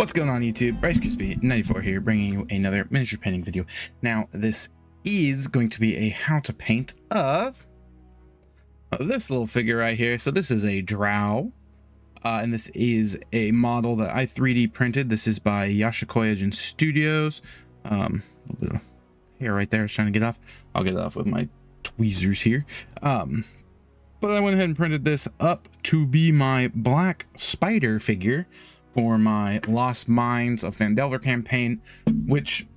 What's going on YouTube? Bryce Crispy 94 here, bringing you another miniature painting video. Now this is going to be a how to paint of this little figure right here. So this is a Drow, and this is a model that I 3D printed. This is by Yasashii Kyojin Studios. A little bit of hair right there, I was trying to get off. I'll get it off with my tweezers here. But I went ahead and printed this up to be my Black Spider figure for my Lost Mines of Phandelver campaign, which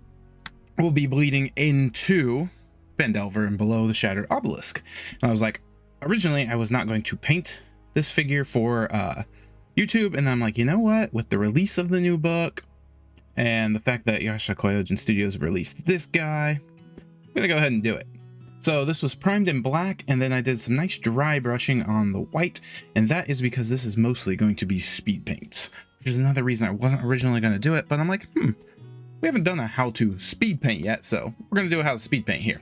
will be bleeding into Phandelver and below the Shattered Obelisk. And I was like, originally I was not going to paint this figure for YouTube, and I'm like, you know what, with the release of the new book and the fact that Yasashii Kyojin Studios released this guy, I'm gonna go ahead and do it. So this was primed in black, and then I did some nice dry brushing on the white, and that is because this is mostly going to be speed paints, which is another reason I wasn't originally going to do it, but I'm like, we haven't done a how to speed paint yet, so we're going to do a how to speed paint here.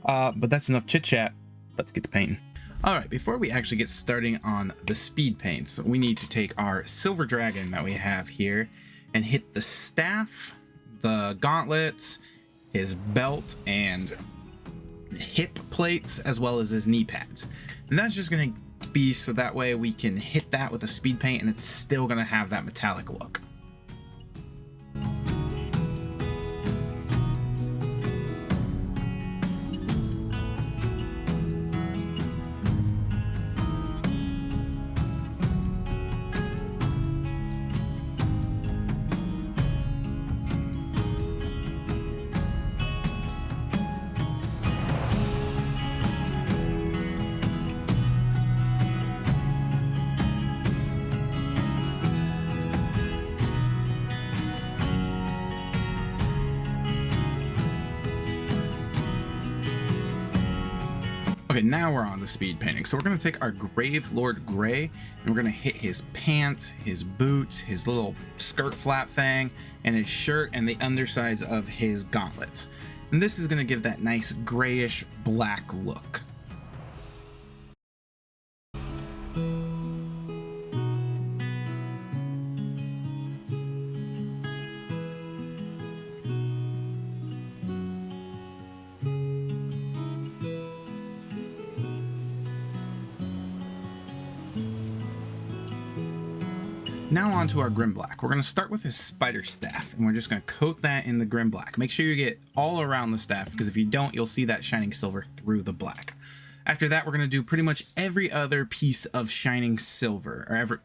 But that's enough chit chat. Let's get to painting. All right, before we actually get starting on the speed paints, we need to take our silver dragon that we have here and hit the staff, the gauntlets, his belt, and hip plates, as well as his knee pads. And that's just going to be so that way we can hit that with a speed paint and it's still going to have that metallic look. Okay, now we're on the speed painting. So we're going to take our Grave Lord Gray, and we're going to hit his pants, his boots, his little skirt flap thing, and his shirt, and the undersides of his gauntlets. And this is going to give that nice grayish black look. Now on to our Grim Black. We're going to start with his spider staff, and we're just going to coat that in the Grim Black. Make sure you get all around the staff, because if you don't, you'll see that shining silver through the black. After that, we're going to do pretty much every other piece of shining silver, or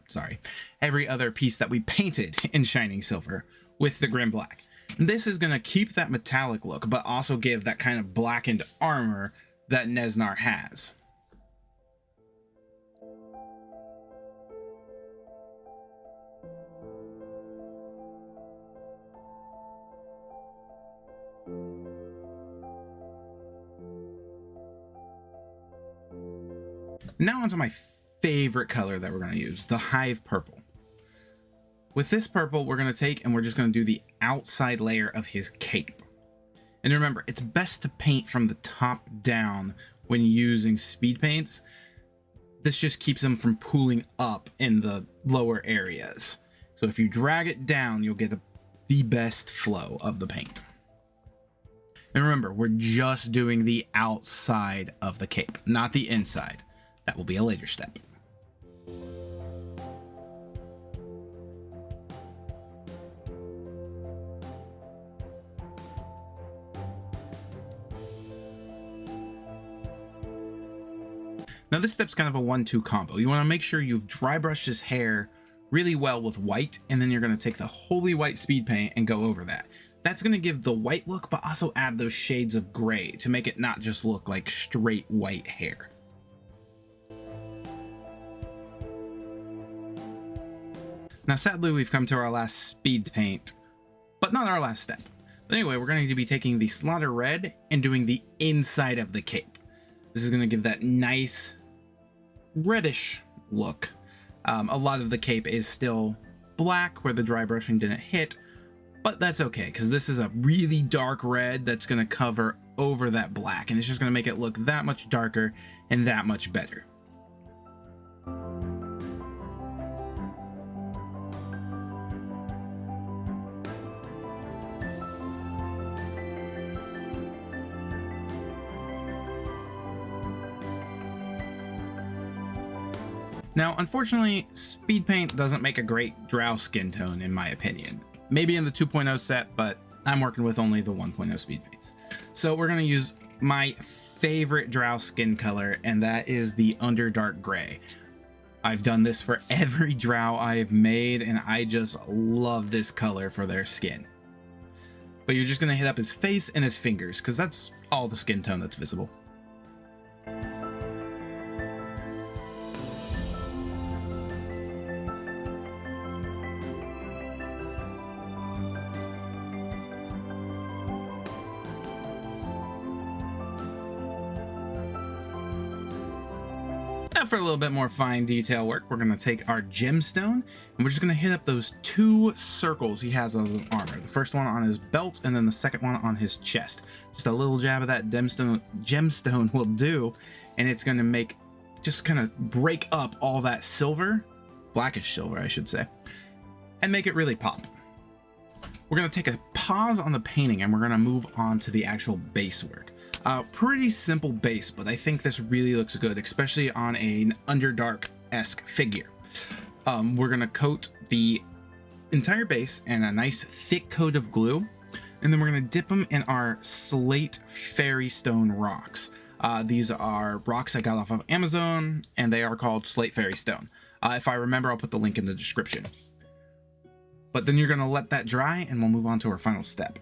every other piece that we painted in shining silver with the Grim Black. And this is going to keep that metallic look, but also give that kind of blackened armor that Nezznar has. Now onto my favorite color that we're going to use, the Hive Purple. With this purple, we're going to take and we're just going to do the outside layer of his cape. And remember, it's best to paint from the top down when using speed paints. This just keeps them from pooling up in the lower areas. So if you drag it down, you'll get the best flow of the paint. And remember, we're just doing the outside of the cape, not the inside. That will be a later step. Now this step's kind of a 1-2 combo. You want to make sure you've dry brushed his hair really well with white, and then you're going to take the holy white speed paint and go over that. That's going to give the white look, but also add those shades of gray to make it not just look like straight white hair. Now, sadly, we've come to our last speed paint, but not our last step. But anyway, we're going to be taking the Slaughter Red and doing the inside of the cape. This is going to give that nice reddish look. A lot of the cape is still black where the dry brushing didn't hit, but that's okay because this is a really dark red that's going to cover over that black, and it's just going to make it look that much darker and that much better. Now, unfortunately, speed paint doesn't make a great Drow skin tone, in my opinion. Maybe in the 2.0 set, but I'm working with only the 1.0 speed paints. So we're going to use my favorite Drow skin color, and that is the Underdark Gray. I've done this for every Drow I've made, and I just love this color for their skin. But you're just going to hit up his face and his fingers, because that's all the skin tone that's visible. Now for a little bit more fine detail work, we're going to take our gemstone and we're just going to hit up those 2 circles he has on his armor. The first one on his belt and then the second one on his chest. Just a little jab of that gemstone will do, and it's going to make, just kind of break up all that silver, blackish silver I should say, and make it really pop. We're going to take a pause on the painting and we're going to move on to the actual base work. Pretty simple base, but I think this really looks good, especially on an Underdark-esque figure. We're going to coat the entire base in a nice thick coat of glue, and then we're going to dip them in our slate fairy stone rocks. These are rocks I got off of Amazon, and they are called slate fairy stone. If I remember, I'll put the link in the description. But then you're going to let that dry, and we'll move on to our final step.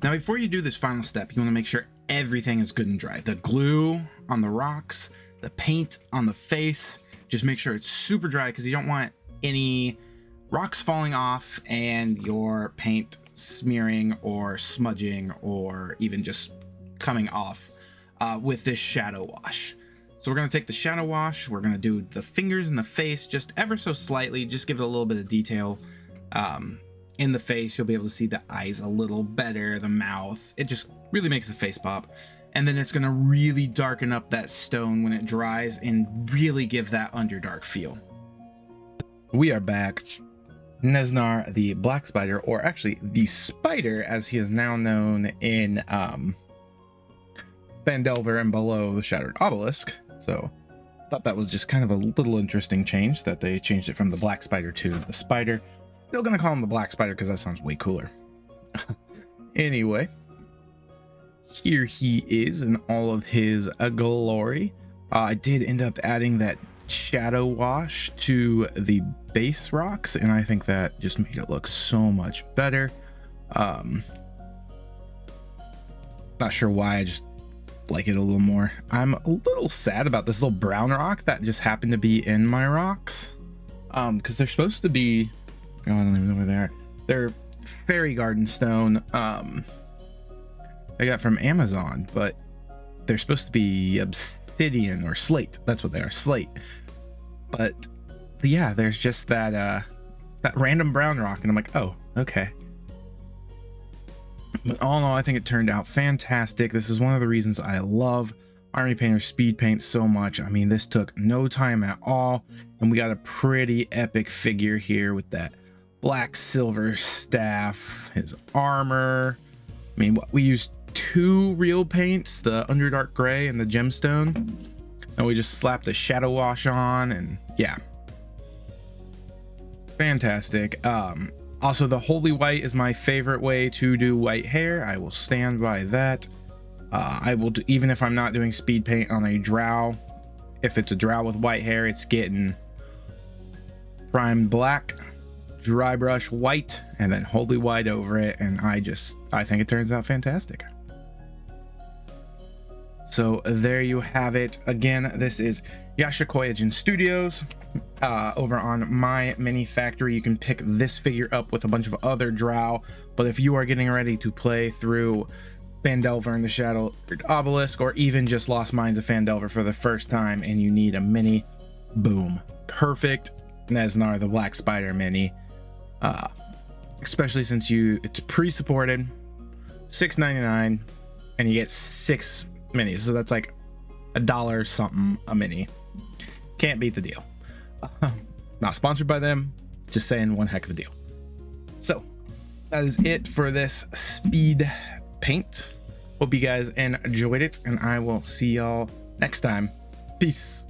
Now, before you do this final step, you want to make sure everything is good and dry. The glue on the rocks, the paint on the face, just make sure it's super dry because you don't want any rocks falling off and your paint smearing or smudging or even just coming off with this shadow wash. So we're going to take the shadow wash, we're going to do the fingers and the face just ever so slightly, just give it a little bit of detail. In the face, you'll be able to see the eyes a little better, the mouth. It just really makes the face pop. And then it's going to really darken up that stone when it dries and really give that Underdark feel. We are back. Nezznar the Black Spider, or actually the Spider as he is now known in Phandelver and below the Shattered Obelisk. So I thought that was just kind of a little interesting change that they changed it from the Black Spider to the Spider. Still gonna call him the Black Spider because that sounds way cooler. Anyway, here he is in all of his glory. I did end up adding that shadow wash to the base rocks, and I think that just made it look so much better. Not sure why, I just like it a little more. I'm a little sad about this little brown rock that just happened to be in my rocks, because they're supposed to be, oh, I don't even know where they are. They're fairy garden stone. I got from Amazon, but they're supposed to be obsidian or slate. That's what they are, slate. But yeah, there's just that random brown rock, and I'm like, oh, okay. But all in all, I think it turned out fantastic. This is one of the reasons I love Army Painter Speed Paint so much. I mean, this took no time at all, and we got a pretty epic figure here with that black silver staff, his armor. I mean, we used 2 real paints, the Underdark Gray and the Gemstone, and we just slapped the shadow wash on, and yeah, fantastic. Also, the Holy White is my favorite way to do white hair. I will stand by that. I will do, even if I'm not doing speed paint on a Drow, if it's a Drow with white hair, it's getting primed black, dry brush white, and then Holy White over it, and I think it turns out fantastic. So there you have it. Again, this is Yasashii Kyojin Studios. Over on my mini factory, you can pick this figure up with a bunch of other Drow, but if you are getting ready to play through Phandelver and the Shattered Obelisk, or even just Lost Mines of Phandelver for the first time and you need a mini, boom, perfect Nezznar the Black Spider mini. Especially since it's pre-supported, $6.99, and you get 6 minis, so that's like $1 something a mini. Can't beat the deal. Not sponsored by them, just saying, one heck of a deal. So that is it for this speed paint. Hope you guys enjoyed it, and I will see y'all next time. Peace.